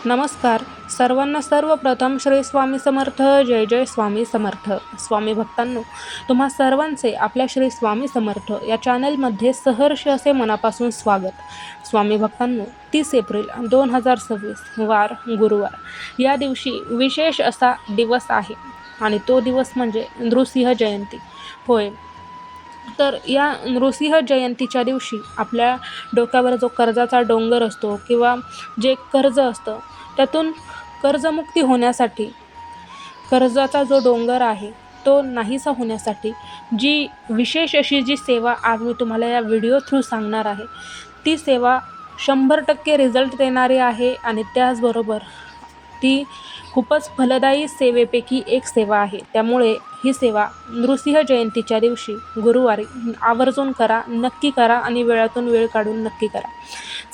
नमस्कार सर्वांना. सर्वप्रथम श्री स्वामी समर्थ. जय जय स्वामी समर्थ. स्वामी भक्तांनो, तुम्हा सर्वांचे आपल्या श्री स्वामी समर्थ या चॅनलमध्ये सहर्ष असे मनापासून स्वागत. स्वामी भक्तांनो, 30 एप्रिल 2026 वार गुरुवार या दिवशी विशेष असा दिवस आहे आणि तो दिवस म्हणजे नृसिंह जयंती होय. तर या नृसिंह जयंतीच्या दिवशी आपल्या डोक्यावर जो कर्जाचा डोंगर असतो किंवा जे कर्ज असतं त्यातून कर्जमुक्ती होण्यासाठी, कर्जाचा जो डोंगर आहे तो नाहीसा होण्यासाठी जी विशेष अशी जी सेवा आज मी तुम्हाला या व्हिडिओ थ्रू सांगणार आहे, ती सेवा 100% रिझल्ट देणारी आहे आणि त्याचबरोबर ती खूपच फलदायी सेवेपैकी एक सेवा आहे. त्यामुळे ही सेवा नृसिंह जयंतीच्या दिवशी गुरुवारी आवर्जून करा, नक्की करा आणि वेळातून वेळ काढून नक्की करा.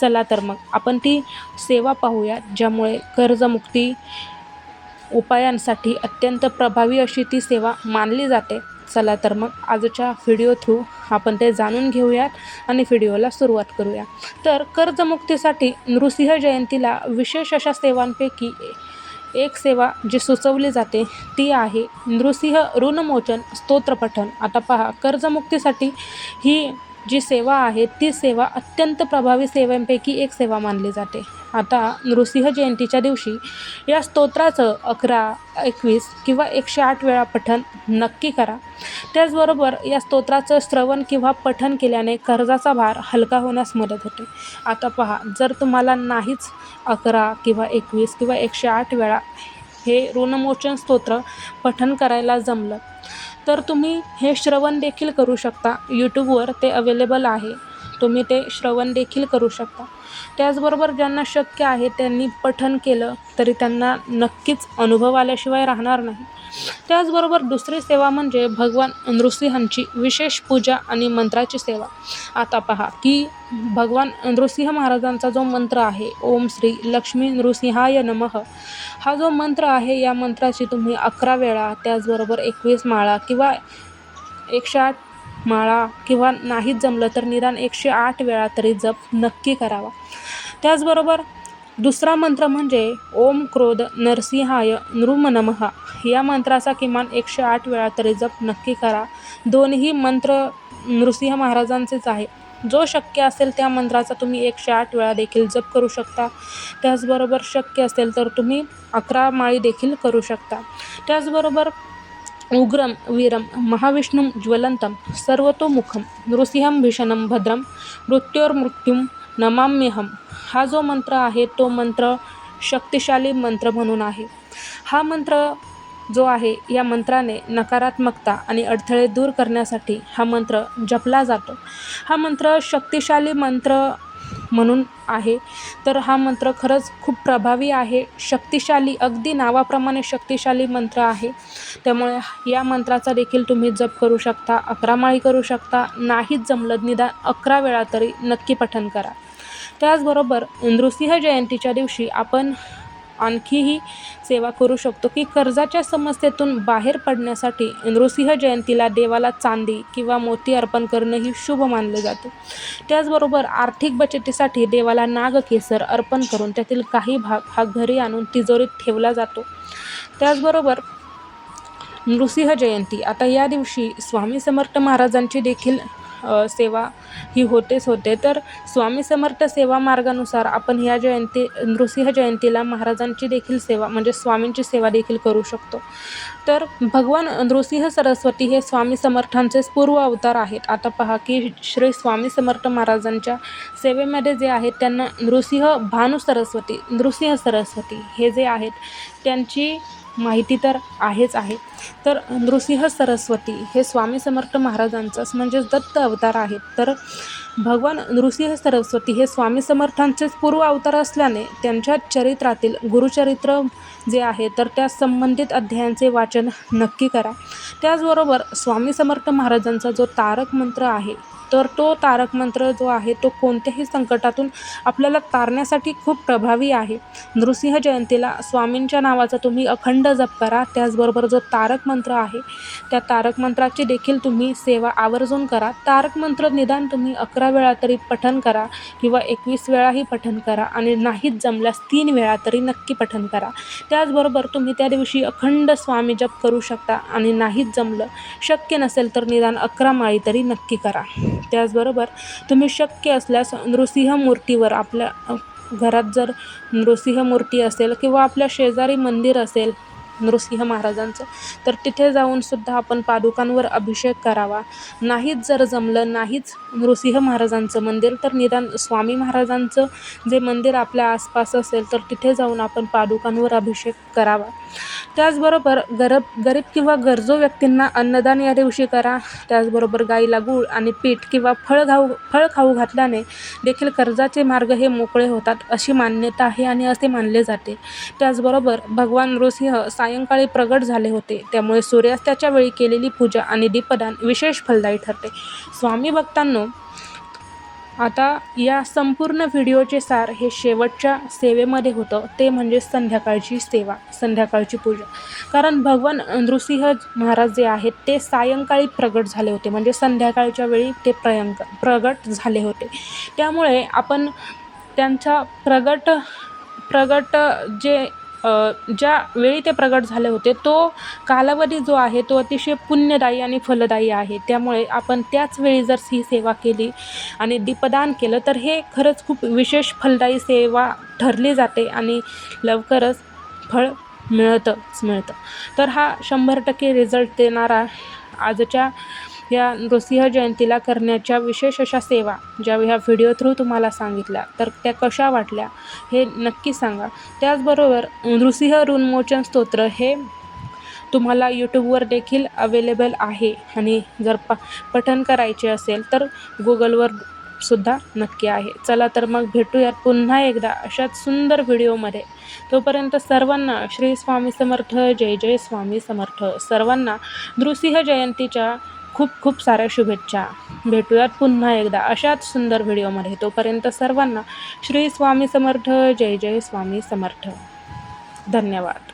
चला तर मग आपण ती सेवा पाहूया, ज्यामुळे कर्जमुक्ती उपायांसाठी अत्यंत प्रभावी अशी ती सेवा मानली जाते. चला तर मग आजच्या व्हिडिओ थ्रू आपण ते जाणून घेऊयात आणि व्हिडिओला सुरुवात करूया. तर कर्जमुक्तीसाठी नृसिंह जयंतीला विशेष अशा सेवांपैकी एक सेवा जी सुचवली जाते ती आहे नृसिंह ऋणमोचन स्तोत्र पठण. आता पहा, कर्जमुक्तीसाठी ही जी सेवा आहे ती सेवा अत्यंत प्रभावी सेवांपैकी एक सेवा मानली जाते. आता नृसिंह जयंतीच्या दिवशी या स्तोत्राचं 11, 21 किंवा 108 वेळा पठण नक्की करा. त्याचबरोबर या स्तोत्राचं श्रवण किंवा पठण केल्याने कर्जाचा भार हलका होण्यास मदत होते. आता पहा, जर तुम्हाला नाहीच 11 किंवा 21 किंवा 108 वेळा हे ऋणमोचन स्तोत्र पठण करायला जमलं तर तुम्ही हे श्रवण देखील करू शकता. यूट्यूबवर ते अवेलेबल आहे, तुम्ही ते श्रवण देखील करू शकता. त्याचबरोबर ज्यांना शक्य आहे त्यांनी पठण केलं तरी त्यांना नक्कीच अनुभव आल्याशिवाय राहणार नाही. त्याचबरोबर दुसरी सेवा म्हणजे भगवान नृसिंहांची विशेष पूजा आणि मंत्राची सेवा. आता पहा की भगवान नृसिंह महाराजांचा जो मंत्र आहे, ओम श्री लक्ष्मी नृसिंहाय नमः, हा जो मंत्र आहे या मंत्राची तुम्ही 11 वेळा, त्याचबरोबर 21 माळा किंवा 108 माळा किंवा नाहीच जमलं तर निदान 108 वेळा तरी जप नक्की करावा. त्याचबरोबर दुसरा मंत्र म्हणजे ओम क्रोध नरसिंहाय नृम नमः, या मंत्राचा किमान 108 वेळा तरी जप नक्की करा. दोन्ही मंत्र नृसिंह महाराजांचेच आहे. जो शक्य असेल त्या मंत्राचा तुम्ही 108 वेळा देखील जप करू शकता. त्याचबरोबर शक्य असेल तर तुम्ही 11 माळी देखील करू शकता. त्याचबरोबर उग्रम वीरम महाविष्णुं ज्वलंतम सर्वतोमुखम नृसिंहं भीषणं भद्रं मृत्योर्मृत्युं नमाम्यहम, हा जो मंत्र आहे तो मंत्र शक्तिशाली मंत्र म्हणून आहे. हा मंत्र जो आहे या मंत्राने नकारात्मकता आणि अडथळे दूर करण्यासाठी हा मंत्र जपला जातो. हा मंत्र शक्तिशाली मंत्र म्हणून आहे. तर हा मंत्र खरंच खूप प्रभावी आहे, शक्तिशाली, अगदी नावाप्रमाणे शक्तिशाली मंत्र आहे. त्यामुळे या मंत्राचा देखील तुम्ही जप करू शकता, 11 माळी करू शकता. नाहीच जमलं निदान 11 वेळा तरी नक्की पठण करा. त्याचबरोबर नृसिंह जयंतीच्या दिवशी आपण आणखीही सेवा करू शकतो की कर्जाच्या समस्येतून बाहेर पडण्यासाठी नृसिंह जयंतीला देवाला चांदी किंवा मोती अर्पण करणं ही शुभ मानले जाते. त्याचबरोबर आर्थिक बचतीसाठी देवाला नागकेसर अर्पण करून त्यातील काही भाग हा घरी आणून तिजोरीत ठेवला जातो. त्याचबरोबर नृसिंह जयंती, आता या दिवशी स्वामी समर्थ महाराजांची देखील सेवा ही होतेच होते. तर स्वामी समर्थ सेवा मार्गानुसार आपण या नृसिंह जयंतीला महाराजांची देखील सेवा म्हणजे स्वामींची सेवा देखील करू शकतो. तर भगवान नृसिंह सरस्वती हे स्वामी समर्थांचे पूर्व अवतार आहेत. आता पहा की श्री स्वामी समर्थ महाराजांच्या सेवेमध्ये जे आहेत त्यांना नृसिंह भानू सरस्वती, नृसिंह सरस्वती हे जे आहेत त्यांची माहिती तर आहेच आहे. तर नृसिंह सरस्वती हे स्वामी समर्थ महाराजांचंच म्हणजेच दत्त अवतार आहेत. तर भगवान नृसिंह सरस्वती हे स्वामी समर्थांचेच पूर्व अवतार असल्याने त्यांच्या चरित्रातील गुरुचरित्र जे आहे तर त्या संबंधित अध्यायांचे वाचन नक्की करा. त्याचबरोबर स्वामी समर्थ महाराजांचा जो तारक मंत्र आहे तर तो तारक मंत्र जो आहे तो कोणत्याही संकटातून आपल्याला तारण्यासाठी खूप प्रभावी आहे. नृसिंह जयंतीला स्वामींच्या नावाचा तुम्ही अखंड जप करा. त्याचबरोबर जो तारक मंत्र आहे त्या तारक मंत्राची देखील तुम्ही सेवा आवर्जून करा. तारक मंत्र निदान तुम्ही 11 वेळा तरी पठण करा किंवा 21 वेळाही पठण करा आणि नाहीच जमल्यास 3 वेळा तरी नक्की पठण करा. त्याचबरोबर तुम्ही त्या दिवशी अखंड स्वामी जप करू शकता आणि नाहीच जमलं, शक्य नसेल तर निदान 11 माळी तरी नक्की करा. त्याचबरोबर तुम्ही शक्य असल्यास नृसिंह मूर्तीवर आपल्या घरात जर नृसिंह मूर्ती असेल किंवा आपल्या शेजारी मंदिर असेल नृसिंह महाराजांचं, तर तिथे जाऊन सुद्धा आपण पादुकांवर अभिषेक करावा. नाहीच जर जमलं, नाहीच नृसिंह महाराजांचं मंदिर, तर निदान स्वामी महाराजांचं जे मंदिर आपल्या आसपास असेल तर तिथे जाऊन आपण पादुकांवर अभिषेक करावा. त्याचबरोबर गरीब किंवा गरजू व्यक्तींना अन्नदान या दिवशी करा. त्याचबरोबर गाईला गूळ आणि पीठ किंवा फळ खाऊ घातल्याने देखील कर्जाचे मार्ग हे मोकळे होतात अशी मान्यता आहे आणि असे मानले जाते. त्याचबरोबर भगवान नृसिंह सायंकाळी प्रगट झाले होते, त्यामुळे सूर्यास्ताच्या वेळी केलेली पूजा आणि दीपदान विशेष फलदायी ठरते. स्वामी भक्तांनो, आता या संपूर्ण व्हिडिओचे सार हे शेवटच्या सेवेमध्ये होतं, ते म्हणजे संध्याकाळची सेवा, संध्याकाळची पूजा. कारण भगवान नृसिंह महाराज जे आहेत ते सायंकाळी प्रगट झाले होते, म्हणजे संध्याकाळच्या वेळी ते प्रगट झाले होते. त्यामुळे आपण त्यांचा प्रगट ज्या वेळी ते प्रगट झाले होते तो कालावधी जो आहे तो अतिशय पुण्यदायी आणि फलदायी आहे. त्यामुळे आपण त्याच वेळी जर ही सेवा केली आणि दीपदान केलं तर हे खरंच खूप विशेष फलदायी सेवा ठरली जाते आणि लवकरच फळ मिळतं. तर हा 100% रिझल्ट देणारा आजच्या या नृसिंह जयंतीला करण्याच्या विशेष अशा सेवा ज्या ह्या व्हिडिओ थ्रू तुम्हाला सांगितल्या, तर त्या कशा वाटल्या हे नक्की सांगा. त्याचबरोबर नृसिंह ऋणमोचन स्तोत्र हे तुम्हाला यूट्यूबवर देखील अवेलेबल आहे आणि जर पठण करायचे असेल तर गुगलवर सुद्धा नक्की आहे. चला तर मग भेटूयात पुन्हा एकदा अशाच सुंदर व्हिडिओमध्ये. तोपर्यंत सर्वांना श्री स्वामी समर्थ. जय जय स्वामी समर्थ. सर्वांना नृसिंह जयंतीच्या खूप खूप साऱ्या शुभेच्छा. भेटूयात पुन्हा एकदा अशाच सुंदर व्हिडिओमध्ये. तोपर्यंत सर्वांना श्री स्वामी समर्थ. जय जय स्वामी समर्थ. धन्यवाद.